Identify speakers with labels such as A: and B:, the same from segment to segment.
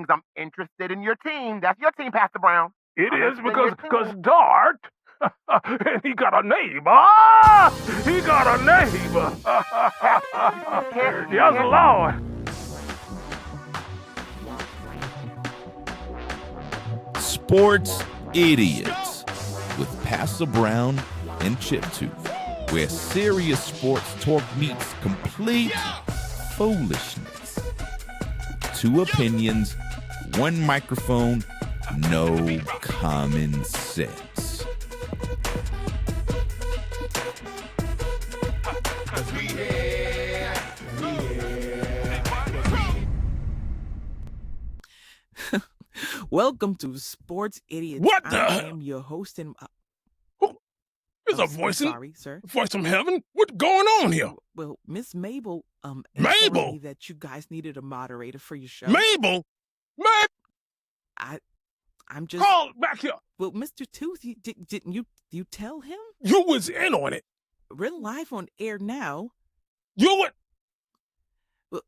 A: I'm interested in your team. That's your team, Pastor Brown.
B: It
A: I'm
B: is
A: interested in
B: because
A: your team.
B: Dart, and he got a neighbor. He got a neighbor. Yes, Lord.
C: Sports Idiots with Pastor Brown and Chip Tooth, where serious sports talk meets complete foolishness. Two opinions, one microphone, no common sense.
D: Welcome to Sports Idiotz.
B: What the?
D: I am your host and
B: There's a voice
D: sorry, sir.
B: voice from heaven. What's going on here?
D: Well, Miss Mabel informed
B: Mabel?
D: me that you guys needed a moderator for your show.
B: Mabel?
D: I'm just
B: Call back here.
D: Well, Mr. Tooth, didn't you tell him?
B: You was in on it.
D: We're live on air now.
B: You would.
D: Well,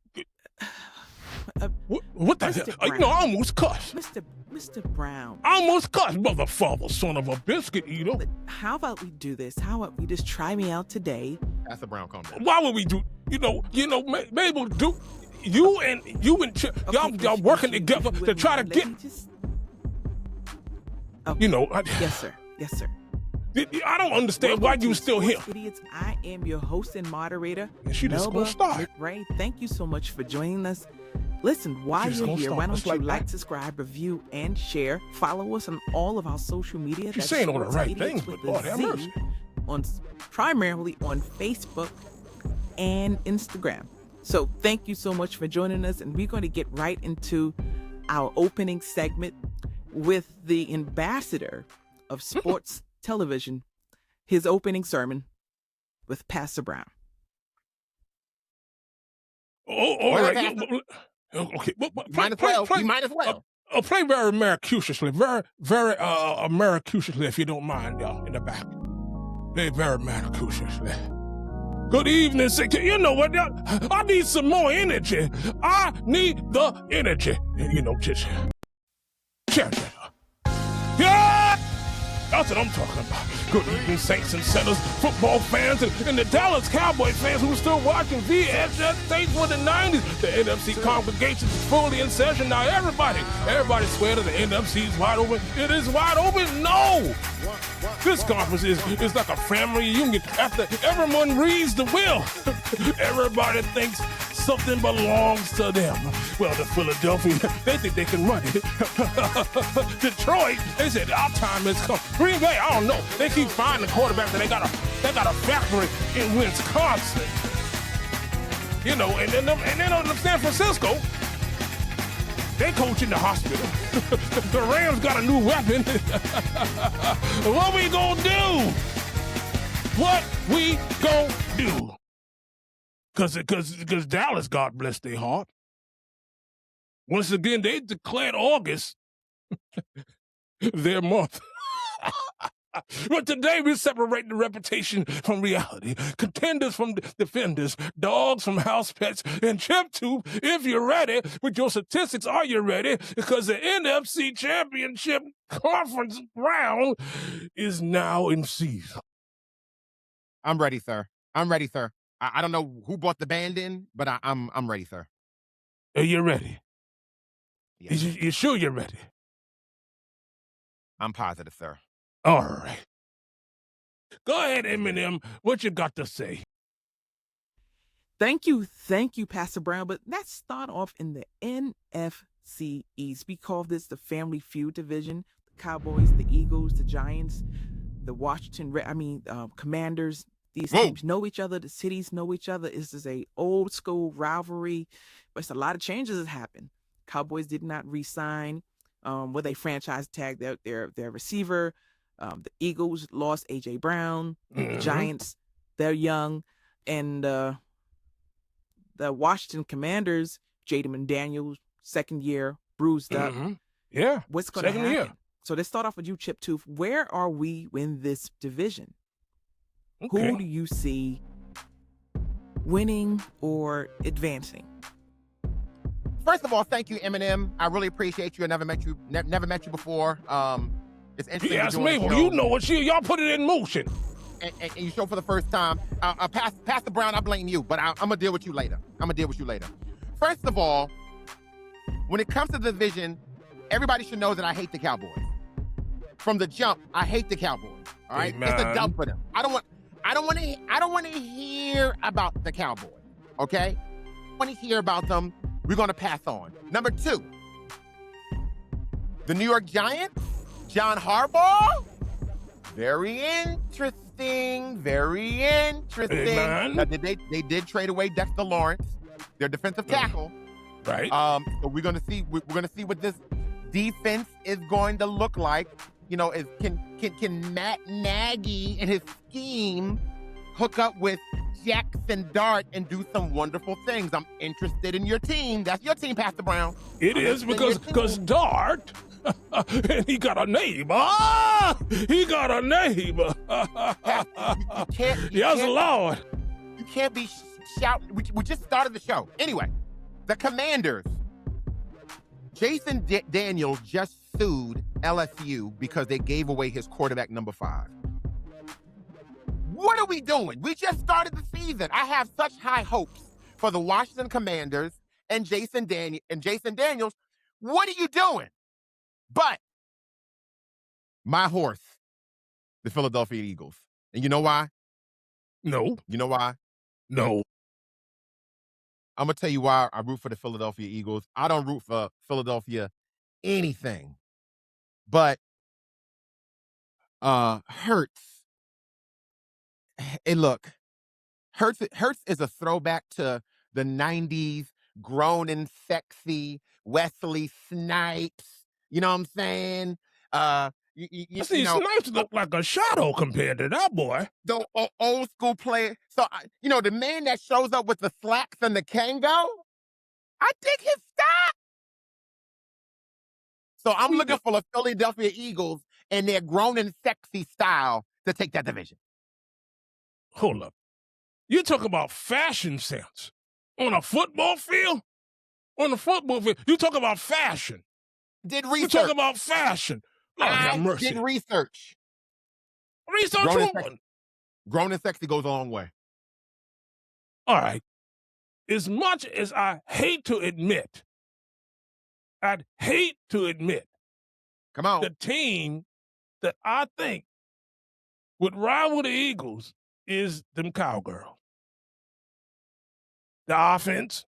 B: What the
D: Mr.
B: hell? You know, I almost cussed.
D: Mr. Brown.
B: I almost cussed, mother father, son of a biscuit eater.
D: How about we do this? How about we just try me out today?
A: Pastor Brown, calm down.
B: Why would we do? Mabel, do you and Chip,
D: Okay,
B: y'all working together to try to
D: let
B: get.
D: me just- Okay.
B: You know,
D: Yes, sir. Yes, sir.
B: I don't understand why
D: Welcome
B: you
D: to
B: still here.
D: Sports Idiots. I am your host and moderator,
B: And she just
D: Melba
B: gonna start.
D: McRae. Thank you so much for joining us. Listen, while
B: She's
D: you're
B: gonna
D: here,
B: start
D: why don't
B: just
D: you
B: like
D: like,
B: that.
D: subscribe, review, and share? Follow us on all of our social media.
B: She's
D: That's
B: saying all the
D: Sports
B: right
D: Idiots
B: things,
D: with
B: but
D: a
B: Lord have
D: Z,
B: mercy.
D: primarily on Facebook and Instagram. So thank you so much for joining us, and we're going to get right into our opening segment with the ambassador of sports television, his opening sermon with Pastor Brown.
B: Oh, all
A: Well,
B: right.
A: Pastor.
B: Okay.
A: Might as well. You might as well.
B: Play very Mercutiously, very Mercutiously, if you don't mind, y'all, in the back. Play very Mercutiously. Good evening, you know what, y'all? I need some more energy. I need the energy. You know, just yeah! That's what I'm talking about. Good evening, Saints and Sinners, football fans, and the Dallas Cowboys fans who are still watching VHS Saints for the 90s. The NFC congregation is fully in session now. Everybody swear that the NFC is wide open. It is wide open. No! This conference is like a family reunion after everyone reads the will. Everybody thinks something belongs to them. Well, the Philadelphia, they think they can run it. Detroit, they said our time has come. Green Bay, I don't know. They keep finding quarterbacks and they got a factory in Wisconsin. You know, and then on San Francisco, they coach in the hospital. The Rams got a new weapon. What we gonna do? What we gonna do? Because Dallas, God bless their heart. Once again, they declared August their month. But today we separate the reputation from reality, contenders from defenders, dogs from house pets, and Chip Tooth, if you're ready with your statistics, are you ready? Because the NFC Championship Conference round is now in season.
A: I'm ready, sir. I don't know who brought the band in, but I'm ready, sir.
B: Are you ready?
A: Yes.
B: You sure you're ready?
A: I'm positive, sir.
B: All right. Go ahead, Eminem. What you got to say?
D: Thank you, Pastor Brown. But let's start off in the NFC East. We call this the Family Feud division. The Cowboys, the Eagles, the Giants, the Commanders. These teams know each other. The cities know each other. This is a old school rivalry, but it's a lot of changes that happened. Cowboys did not re-sign. They franchise tagged their receiver. The Eagles lost A.J. Brown.
B: Mm-hmm.
D: The Giants, they're young. And the Washington Commanders, Jaden Daniels, second year, bruised up.
B: Mm-hmm. Yeah.
D: What's going to happen?
B: Year.
D: So let's start off with you, Chip Tooth. Where are we in this division?
B: Okay.
D: Who do you see winning or advancing?
A: first of all, thank you, Eminem. I really appreciate you. I never met you, never met you before. It's interesting.
B: Yes,
A: you're doing
B: Mabel,
A: the show,
B: you know what y'all put it in motion.
A: and you show for the first time. Pastor Brown, I blame you, but I'm gonna deal with you later. First of all, when it comes to the division, everybody should know that I hate the Cowboys. From the jump, I hate the Cowboys. All right,
B: Amen.
A: It's a dub for them. I don't want to hear about the Cowboys. Okay, I want to hear about them. We're gonna pass on. Number 2, the New York Giants, John Harbaugh. Very interesting.
B: Amen.
A: Now, they did trade away Dexter Lawrence, their defensive tackle.
B: Right.
A: So we're gonna see what this defense is going to look like. You know, can Matt Nagy and his scheme hook up with Jackson Dart and do some wonderful things? I'm interested in your team. That's your team, Pastor Brown.
B: It is because Dart, and he got a neighbor. He got a neighbor.
A: You can't,
B: Yes, Lord.
A: You can't be shouting. We just started the show. Anyway, the Commanders. Jason Daniels just sued LSU because they gave away his quarterback number 5. What are we doing? We just started the season. I have such high hopes for the Washington Commanders and Jason Daniels. What are you doing? But my horse, the Philadelphia Eagles. And you know why?
B: No.
A: You know why?
B: No.
A: I'm going to tell you why I root for the Philadelphia Eagles. I don't root for Philadelphia anything. But Hurts. Hey, look. Hurts is a throwback to the 90s, grown and sexy, Wesley Snipes. You know what I'm saying?
B: See, Snipes look like a shadow compared to that boy.
A: The old school player. So, the man that shows up with the slacks and the Kango, I dig his style. So I'm looking for the Philadelphia Eagles and their grown and sexy style to take that division.
B: Hold up. You talk about fashion sense on a football field? On a football field, you talk about fashion.
A: Did research.
B: You talk about fashion. Lord have mercy.
A: Did research.
B: Research on.
A: Grown and sexy goes a long way.
B: All right. As much as I hate to admit,
A: Come on.
B: the team that I think would rival the Eagles is them Cowgirls. The offense,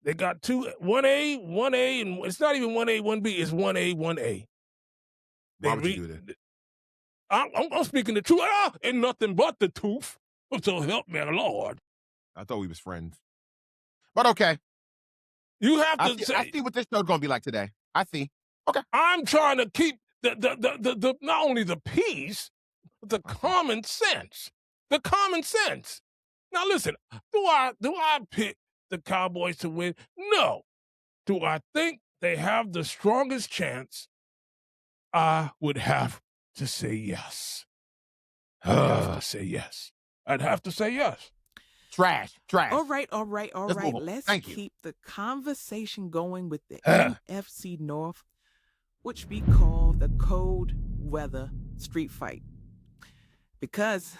B: they got 1A, and it's not even 1A, 1B, it's 1A, 1A.
A: Why would you do that?
B: I'm speaking the truth. And nothing but the truth. So help me, Lord.
A: I thought we was friends. But okay.
B: You have to
A: I see what this show's going to be like today. I see. Okay.
B: I'm trying to keep the not only the peace, but the common sense. The common sense. Now listen, do I pick the Cowboys to win? No. Do I think they have the strongest chance? I would have to say yes. I'd have to say yes. I'd have to say yes.
A: Trash.
D: All right. Let's keep the conversation going with the NFC North, which we call the cold weather street fight. Because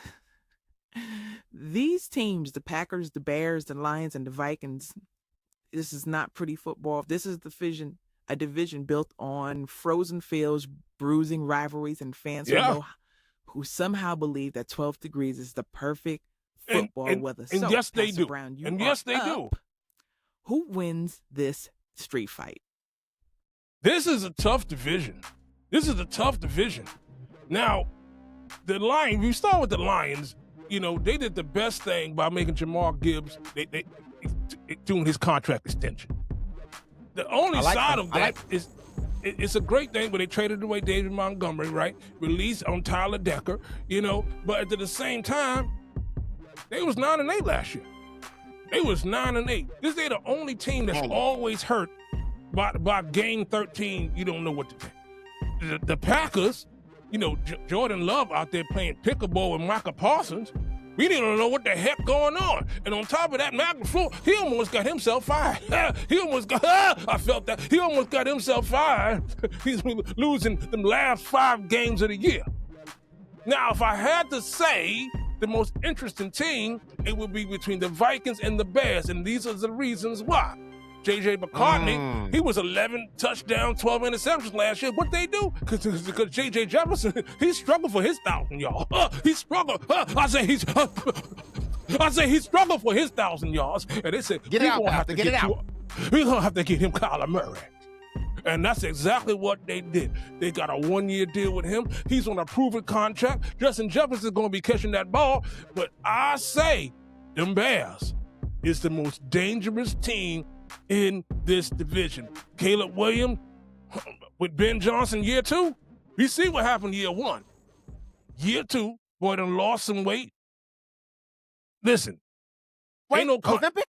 D: these teams, the Packers, the Bears, the Lions, and the Vikings, this is not pretty football. This is a division built on frozen fields, bruising rivalries, and fans who somehow believe that 12 degrees is the perfect football weather.
B: And
D: so,
B: yes, they
D: Pastor
B: do.
D: Brown,
B: And yes, they do.
D: Who wins this street fight?
B: This is a tough division. Now, the Lions, we start with the Lions. They did the best thing by making Jamar Gibbs they doing his contract extension. The only side of that is it's a great thing, but they traded away David Montgomery, right? Released on Tyler Decker, but at the same time, they was 9-8 last year. They was 9-8. They're the only team that's always hurt by game 13. You don't know what to think. The Packers, Jordan Love out there playing pickleball with Micah Parsons. We didn't know what the heck going on. And on top of that, Matt LaFleur, he almost got himself fired. I felt that. He almost got himself fired. He's losing the last 5 games of the year. Now, if I had to say the most interesting team, it would be between the Vikings and the Bears, and these are the reasons why. J.J. McCartney, he was 11 touchdowns, 12 interceptions last year. What they do? Because J.J. Jefferson, he struggled for his 1,000 yards. He struggled. I say he struggled for his 1,000 yards. And they said,
A: get it out.
B: We're going to have to get him Kyler Murray. And that's exactly what they did. They got a 1-year deal with him. He's on a proven contract. Justin Jefferson's going to be catching that ball. But I say, them Bears is the most dangerous team in this division. Caleb Williams with Ben Johnson year 2. We see what happened year 1. Year 2, boy done lost some weight. Listen,
A: Wait, Olympic?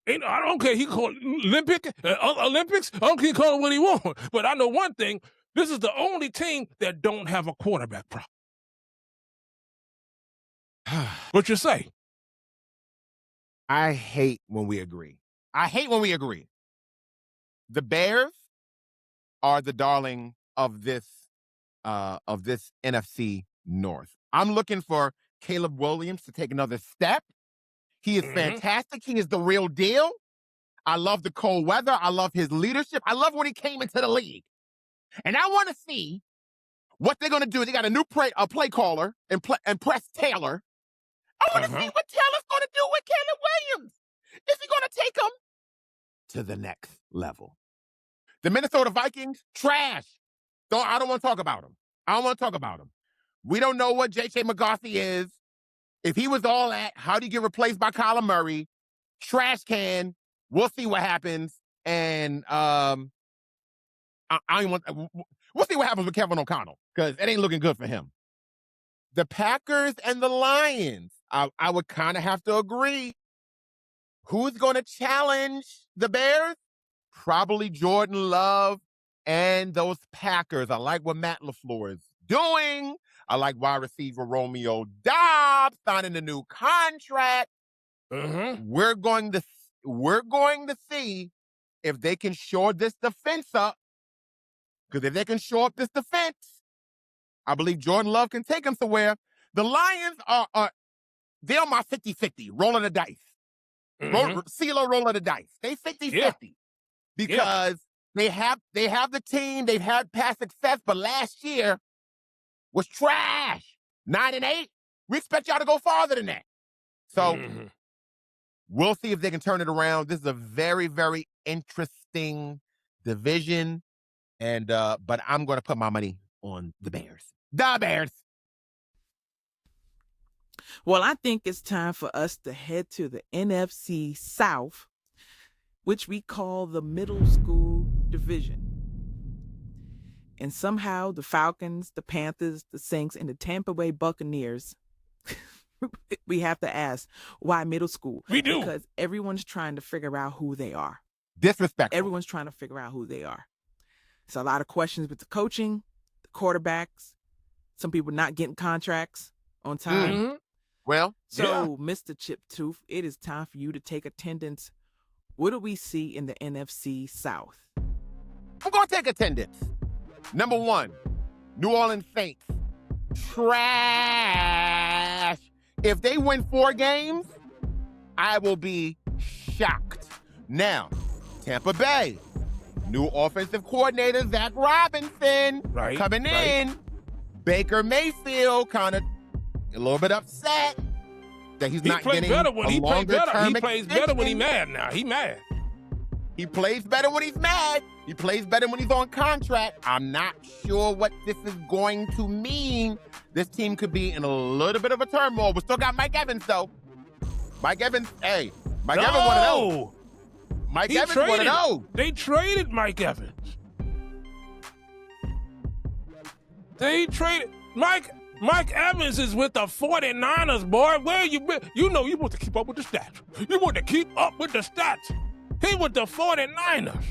B: I don't care. He call it Olympics. I don't care. He call it what he want. But I know one thing. This is the only team that don't have a quarterback problem. What you say?
A: I hate when we agree. The Bears are the darling of this NFC North. I'm looking for Caleb Williams to take another step. He is fantastic. He is the real deal. I love the cold weather. I love his leadership. I love when he came into the league. And I want to see what they're going to do. They got a new play caller and Press Taylor. I want to see what Taylor's going to do with Caleb Williams. Is he going to take him to the next level? The Minnesota Vikings, trash. I don't want to talk about them. We don't know what J.J. McCarthy is. If he was all that, how do you get replaced by Kyler Murray? Trash can. We'll see what happens. And we'll see what happens with Kevin O'Connell, because it ain't looking good for him. The Packers and the Lions, I would kind of have to agree. Who's going to challenge the Bears? Probably Jordan Love and those Packers. I like what Matt LaFleur is doing. I like wide receiver Romeo Doubs signing a new contract. We're going to see if they can shore this defense up. Because if they can shore up this defense, I believe Jordan Love can take them somewhere. The Lions they're on my 50-50, rolling the dice. CeeLo rolling the dice. They 50-50 because they have the team. They've had past success, but last year was trash. 9-8. We expect y'all to go farther than that. So we'll see if they can turn it around. This is a very, very interesting division, and but I'm going to put my money on the Bears. The Bears.
D: Well, I think it's time for us to head to the NFC South, which we call the middle school division. And somehow the Falcons, the Panthers, the Saints, and the Tampa Bay Buccaneers, we have to ask, why middle school?
B: We do.
D: Because everyone's trying to figure out who they are.
A: Disrespectful.
D: Everyone's trying to figure out who they are. There's a lot of questions with the coaching, the quarterbacks, some people not getting contracts on time.
A: Well,
D: so Mr. Chip Tooth, it is time for you to take attendance. What do we see in the NFC South?
A: I'm going to take attendance. Number 1, New Orleans Saints. Trash. If they win 4 games, I will be shocked. Now, Tampa Bay. New offensive coordinator, Zach Robinson, coming in. Baker Mayfield kind of a little bit upset that he's not getting a longer term extension.
B: He plays better when he's mad now. He mad.
A: He plays better when he's mad. He plays better when he's on contract. I'm not sure what this is going to mean. This team could be in a little bit of a turmoil. We still got Mike Evans, though. Mike Evans, Evans want to know. Mike Evans want to know.
B: They traded Mike Evans. They traded Mike Evans is with the 49ers, boy. Where you been? You know you want to keep up with the stats. You want to keep up with the stats. He with the 49ers.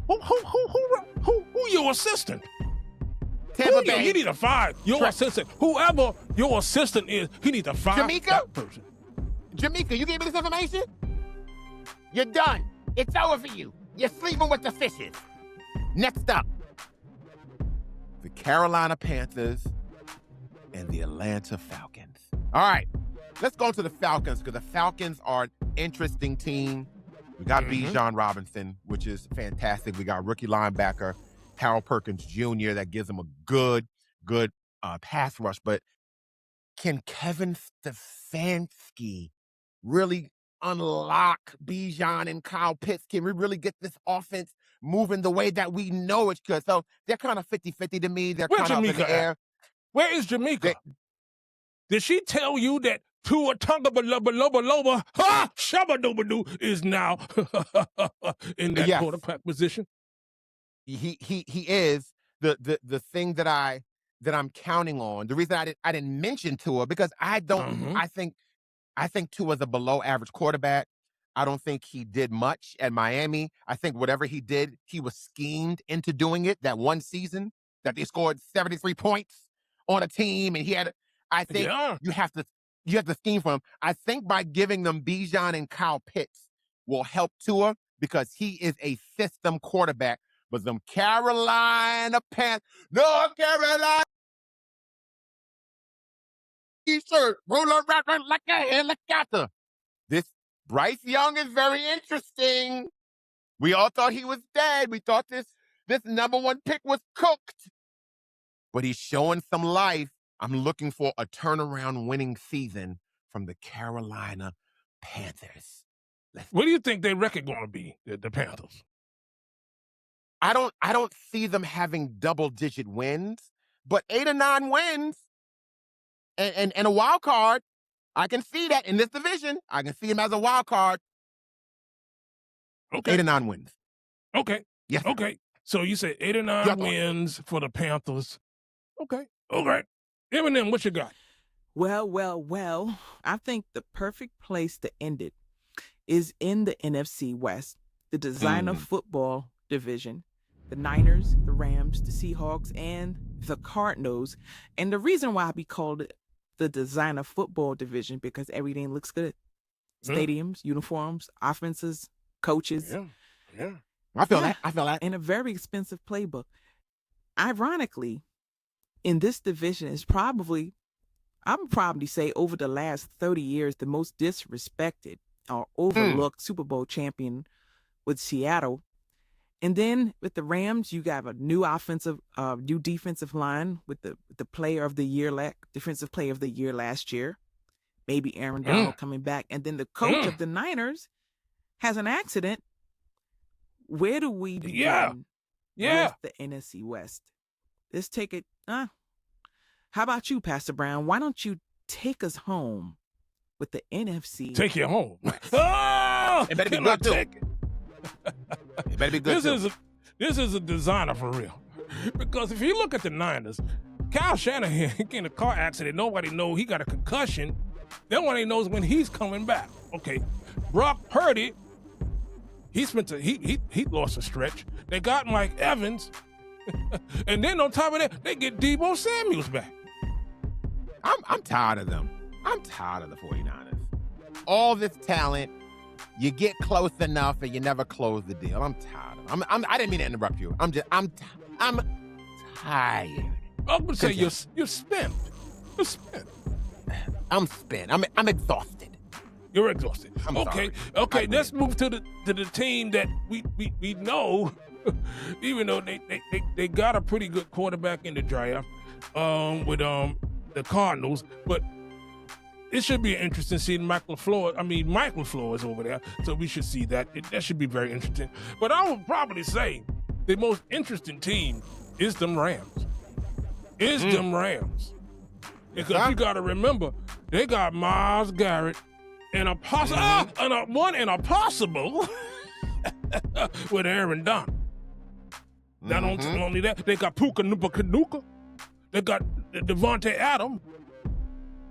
B: Who your assistant?
A: Tampa Bay.
B: You need to fire your assistant. Whoever your assistant is, he needs to fire that person.
A: Jamaica, you gave me this information? You're done. It's over for you. You're sleeping with the fishes. Next up, the Carolina Panthers and the Atlanta Falcons. All right, let's go to the Falcons because the Falcons are an interesting team. We got Bijan Robinson, which is fantastic. We got rookie linebacker Harold Perkins Jr. that gives him a good pass rush. But can Kevin Stefanski really unlock Bijan and Kyle Pitts? Can we really get this offense moving the way that we know it could? So they're kind of 50-50 to me. They're kind of up in the air.
B: Where is Jamaica? Did she tell you that Tua Tagovailoa Shabba-Doo is now in that quarterback position?
A: He is the thing that I'm counting on. The reason I didn't mention Tua because I think Tua's a below average quarterback. I don't think he did much at Miami. I think whatever he did, he was schemed into doing it that one season that they scored 73 points on a team and he had I think you have to scheme for him. I think by giving them Bijan and Kyle Pitts will help Tua because he is a system quarterback. But them Carolina Panthers, North Carolina T-shirt, roll around like a helicopter. This Bryce Young is very interesting. We all thought he was dead. We thought this number one pick was cooked. But he's showing some life. I'm looking for a turnaround winning season from the Carolina Panthers.
B: What do you think their record going to be, the Panthers?
A: I don't see them having double-digit wins, but 8 or 9 wins and a wild card. I can see that in this division. I can see him as a wild card.
B: Okay.
A: 8 or 9 wins.
B: Okay.
A: Yes.
B: Okay. So you said 8 or 9 wins for the Panthers. Okay. All right. Eminem, what you got?
D: Well. I think the perfect place to end it is in the NFC West, the designer football division. The Niners, the Rams, the Seahawks, and the Cardinals. And the reason why we called it the designer football division because everything looks good. Stadiums, uniforms, offenses, coaches.
A: Yeah. I feel that.
D: And a very expensive playbook. Ironically, in this division is probably, I would probably say over the last 30 years, the most disrespected or overlooked Super Bowl champion with Seattle. And then with the Rams, you got a new new defensive line with the player of the year, defensive player of the year last year, maybe Aaron Donald coming back. And then the coach of the Niners has an accident. Where do we begin with the NFC West? Let's take it. How about you, Pastor Brown? Why don't you take us home with the NFC?
B: Take you home.
A: It better be good too. It better be good
B: This is a designer for real. Because if you look at the Niners, Kyle Shanahan get in a car accident. Nobody knows he got a concussion. Nobody knows when he's coming back. Okay, Brock Purdy, he lost a stretch. They got Mike Evans, and then on top of that, they get Deebo Samuels back.
A: I'm tired of them. I'm tired of the 49ers. All this talent. You get close enough and you never close the deal. I'm tired of them. I didn't mean to interrupt you. I'm tired.
B: I'm gonna say you're spent. You're spent.
A: I'm spent. I'm exhausted.
B: You're exhausted.
A: I'm sorry.
B: Okay. Let's move to the team that we know, even though they got a pretty good quarterback in the draft, with the Cardinals, but it should be interesting seeing Mike LaFleur is over there, so we should see that. That should be very interesting. But I would probably say the most interesting team is them Rams. Them Rams. Because you got to remember, they got Myles Garrett and a possible with Aaron Donald. Not only that, they got Puka Nacua. They got Devontae Adams.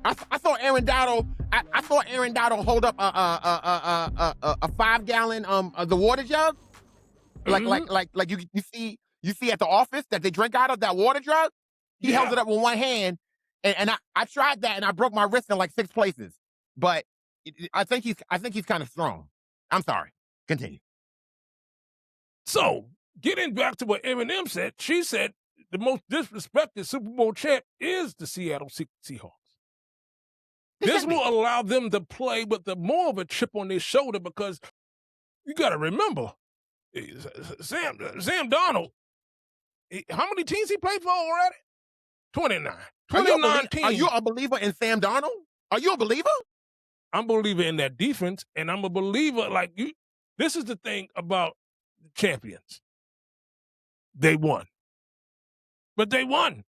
A: I saw Aaron Donald. I saw Aaron Donald hold up a 5-gallon the water jug, like you see at the office that they drink out of that water jug. He held it up with one hand, and I tried that, and I broke my wrist in like 6 places. But I think he's kind of strong. I'm sorry. Continue.
B: So, getting back to what Eminem said, she said the most disrespected Super Bowl champ is the Seattle Seahawks. This will allow them to play with more of a chip on their shoulder because you got to remember, Sam Darnold, how many teams he played for already? 29. 29 teams.
A: Are you a believer in Sam Darnold? Are you a believer?
B: I'm a believer in that defense, and I'm a believer like you. This is the thing about the champions. They won. But they won.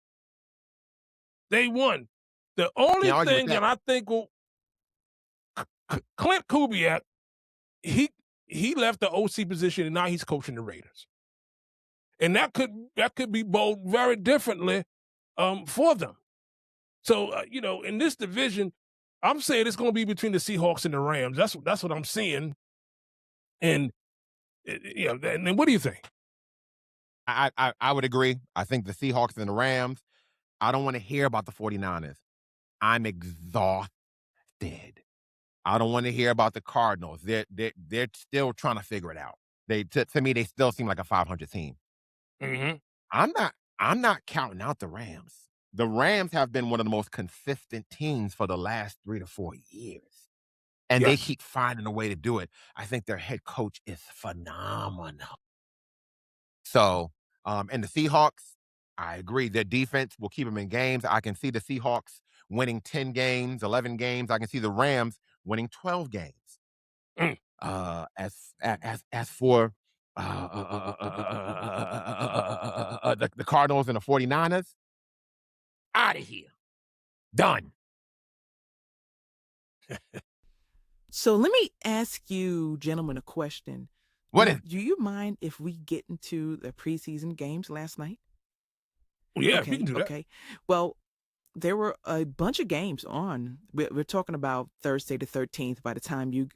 B: They won. The only thing that I think Clint Kubiak, he left the OC position and now he's coaching the Raiders. And that could be bowled very differently for them. So, in this division, I'm saying it's going to be between the Seahawks and the Rams. That's what I'm seeing. And, and what do you think?
A: I would agree. I think the Seahawks and the Rams, I don't want to hear about the 49ers. I'm exhausted. I don't want to hear about the Cardinals. They're still trying to figure it out. To me, they still seem like a 500 team.
B: Mm-hmm.
A: I'm not counting out the Rams. The Rams have been one of the most consistent teams for the last 3 to 4 years. And they keep finding a way to do it. I think their head coach is phenomenal. So, and the Seahawks, I agree. Their defense will keep them in games. I can see the Seahawks winning 10 games, 11 games. I can see the Rams winning 12 games. As for the Cardinals and the 49ers, out of here. Done.
D: So let me ask you, gentlemen, a question. Do you mind if we get into the preseason games last night?
B: Well, yeah, we can do that.
D: Okay. Well, there were a bunch of games on. We're talking about Thursday the 13th. By the time you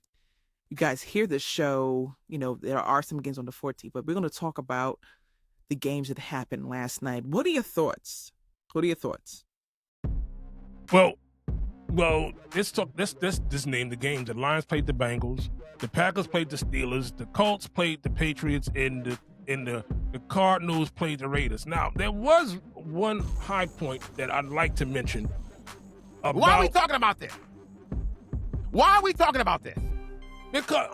D: guys hear this show, there are some games on the 14th, but we're going to talk about the games that happened last night. What are your thoughts?
B: Well, let's name the games. The Lions played the Bengals. The Packers played the Steelers. The Colts played the Patriots, and the Cardinals played the Raiders. Now, there was one high point that I'd like to mention.
A: Why are we talking about this?
B: Because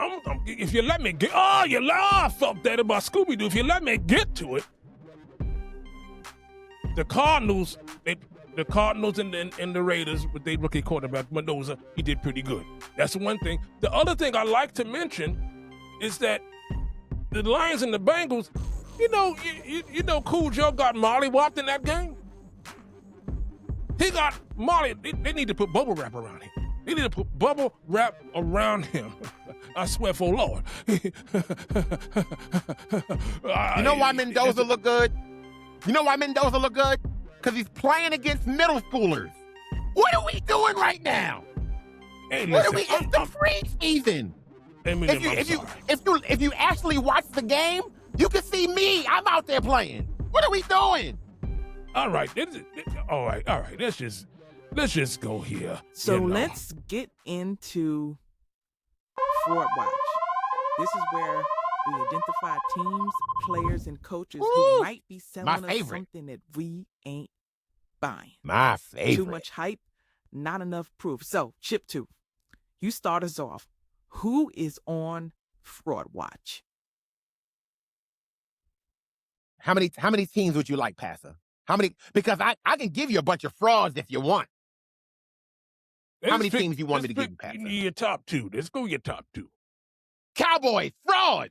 B: if you let me get, I felt that about Scooby-Doo. If you let me get to it, the Cardinals and the Raiders with their rookie quarterback Mendoza, he did pretty good. That's one thing. The other thing I like to mention is that the Lions and the Bengals, Cool Joe got mollywopped in that game. He got molly. They need to put bubble wrap around him. They need to put bubble wrap around him. I swear for Lord.
A: You know why Mendoza look good? Because he's playing against middle schoolers. What are we doing right now?
B: Hey, listen,
A: it's the preseason. If you actually watch the game, you can see me. I'm out there playing. What are we doing?
B: All right. All right. Let's just go here.
D: So let's get into Fort Watch. This is where we identify teams, players, and coaches who might be selling us something that we ain't buying.
A: My favorite.
D: Too much hype, not enough proof. So, Chip 2, you start us off. Who is on Fraud Watch?
A: How many teams would you like, Passer? How many? Because I can give you a bunch of frauds if you want. How many teams you want me to give you, Passer?
B: Your top 2. Let's go your top 2.
A: Cowboys, fraud.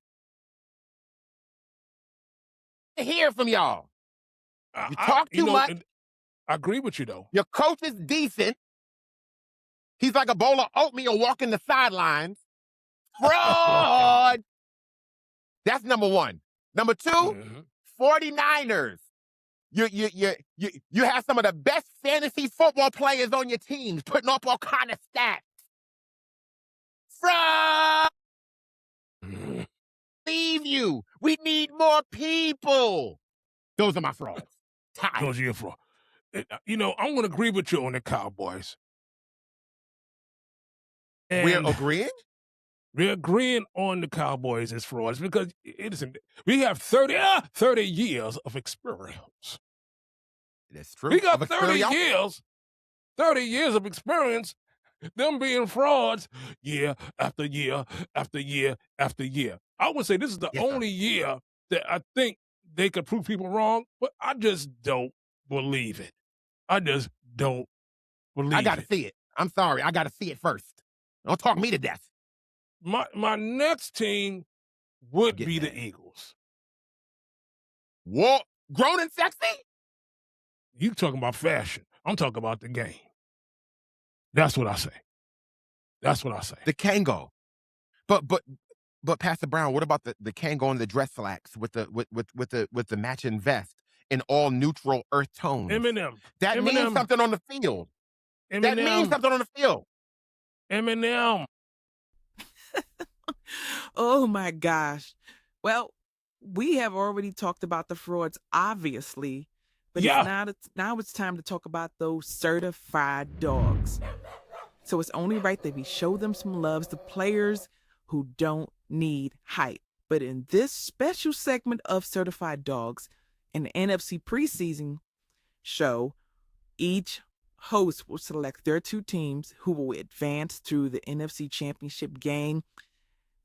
A: I hear from y'all. You talk too much.
B: I agree with you, though.
A: Your coach is decent. He's like a bowl of oatmeal walking the sidelines. Fraud. That's number 1. Number 2, 49ers. You have some of the best fantasy football players on your teams putting up all kind of stats. Fraud. Leave you. We need more people. Those are my frauds.
B: Those are your frauds. I'm going to agree with you on the Cowboys. And
A: We're agreeing?
B: We're agreeing on the Cowboys as frauds because we have 30 years of experience.
A: That's true.
B: We got 30 years of experience, them being frauds year after year after year after year. I would say this is the only year that I think they could prove people wrong, but I just don't believe it. I just don't believe it.
A: I got to see it. I'm sorry. I got to see it first. Don't talk me to death.
B: My next team would be the Eagles.
A: What? Grown and sexy?
B: You talking about fashion. I'm talking about the game. That's what I say.
A: The Kango. But Pastor Brown, what about the Kango and the dress slacks with the matching vest in all neutral earth tones?
B: Eminem.
A: That means something on the field.
B: Eminem.
A: That means something on the field.
B: Eminem.
D: Oh my gosh. Well, we have already talked about the frauds, obviously, but now it's time to talk about those certified dogs. So it's only right that we show them some loves, the players who don't need hype. But in this special segment of Certified Dogs, in the NFC preseason show, each host will select their two teams who will advance through the NFC Championship game.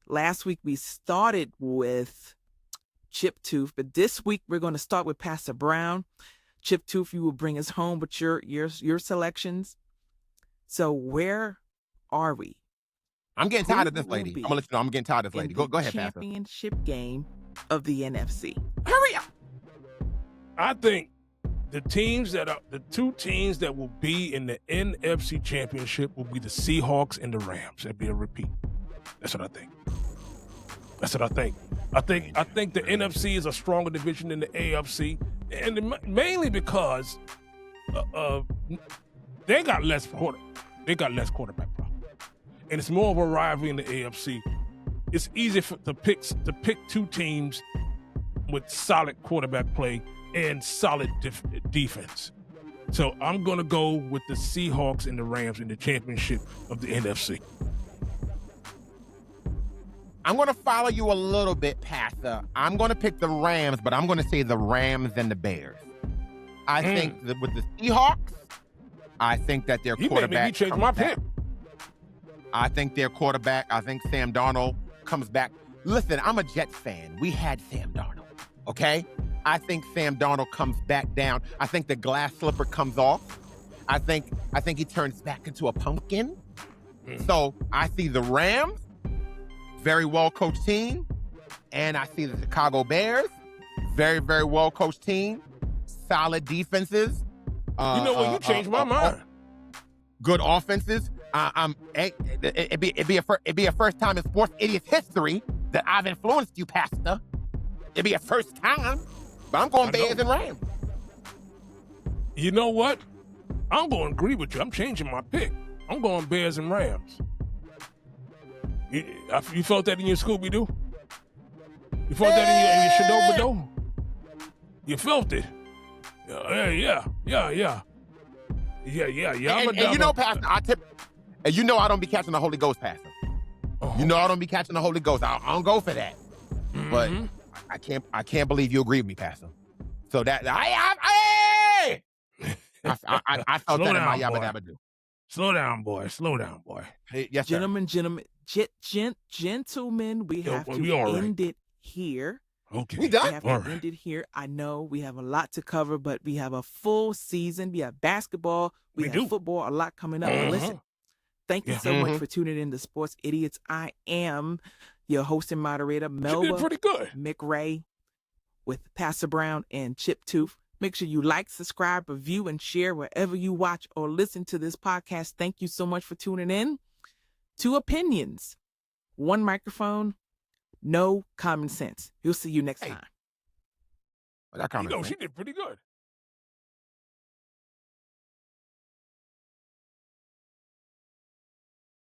D: Last week we started with Chip Tooth, but this week we're going to start with Pastor Brown. Chip Tooth, you will bring us home with your selections. So where are we?
A: I'm getting tired of this lady. I'm gonna let you know I'm getting tired of this lady. Go ahead, Pastor.
D: Championship game of the NFC.
A: Hurry up.
B: I think the two teams that will be in the NFC Championship will be the Seahawks and the Rams. It'll be a repeat. That's what I think. I think the NFC is a stronger division than the AFC, and mainly because they got less quarterback problem, and it's more of a rivalry in the AFC. It's easy to pick two teams with solid quarterback play and solid defense. So I'm going to go with the Seahawks and the Rams in the championship of the NFC.
A: I'm going to follow you a little bit, Pastor. I'm going to pick the Rams, but I'm going to say the Rams and the Bears. I think that with the Seahawks, I think that their quarterback...
B: You change my pick.
A: I think their quarterback, I think Sam Darnold comes back. Listen, I'm a Jets fan. We had Sam Darnold, okay? I think Sam Darnold comes back down. I think the glass slipper comes off. I think he turns back into a pumpkin. So I see the Rams, very well-coached team, and I see the Chicago Bears, very, very well-coached team, solid defenses.
B: You changed my mind.
A: Good offenses. It'd be a first time in Sports Idiotz history that I've influenced you, Pastor. It'd be a first time, but I'm going Bears and Rams.
B: You know what? I'm going to agree with you. I'm changing my pick. I'm going Bears and Rams. You felt that in your Scooby-Doo? You felt that in your Shadow-Badoo? You felt it? Yeah.
A: And you know, Pastor, and you know I don't be catching the Holy Ghost, Pastor. You know I don't be catching the Holy Ghost. I don't go for that. But I can't believe you agree with me, Pastor. So that I felt that in my yabba dabba do.
B: Slow down, boy.
A: Hey, yes, sir.
D: Gentlemen, we have to end it here.
B: Okay.
A: We done?
D: We have to end it here. I know we have a lot to cover, but we have a full season. We have basketball. We have football, a lot coming up. But listen, thank you so much for tuning in to Sports Idiots. I am your host and moderator, Melba.
B: You did pretty good.
D: McRae, with Pastor Brown and Chip Tooth. Make sure you like, subscribe, review, and share wherever you watch or listen to this podcast. Thank you so much for tuning in. 2 opinions, 1 microphone, no common sense. We'll see you next time.
A: I got common sense.
B: She did pretty good.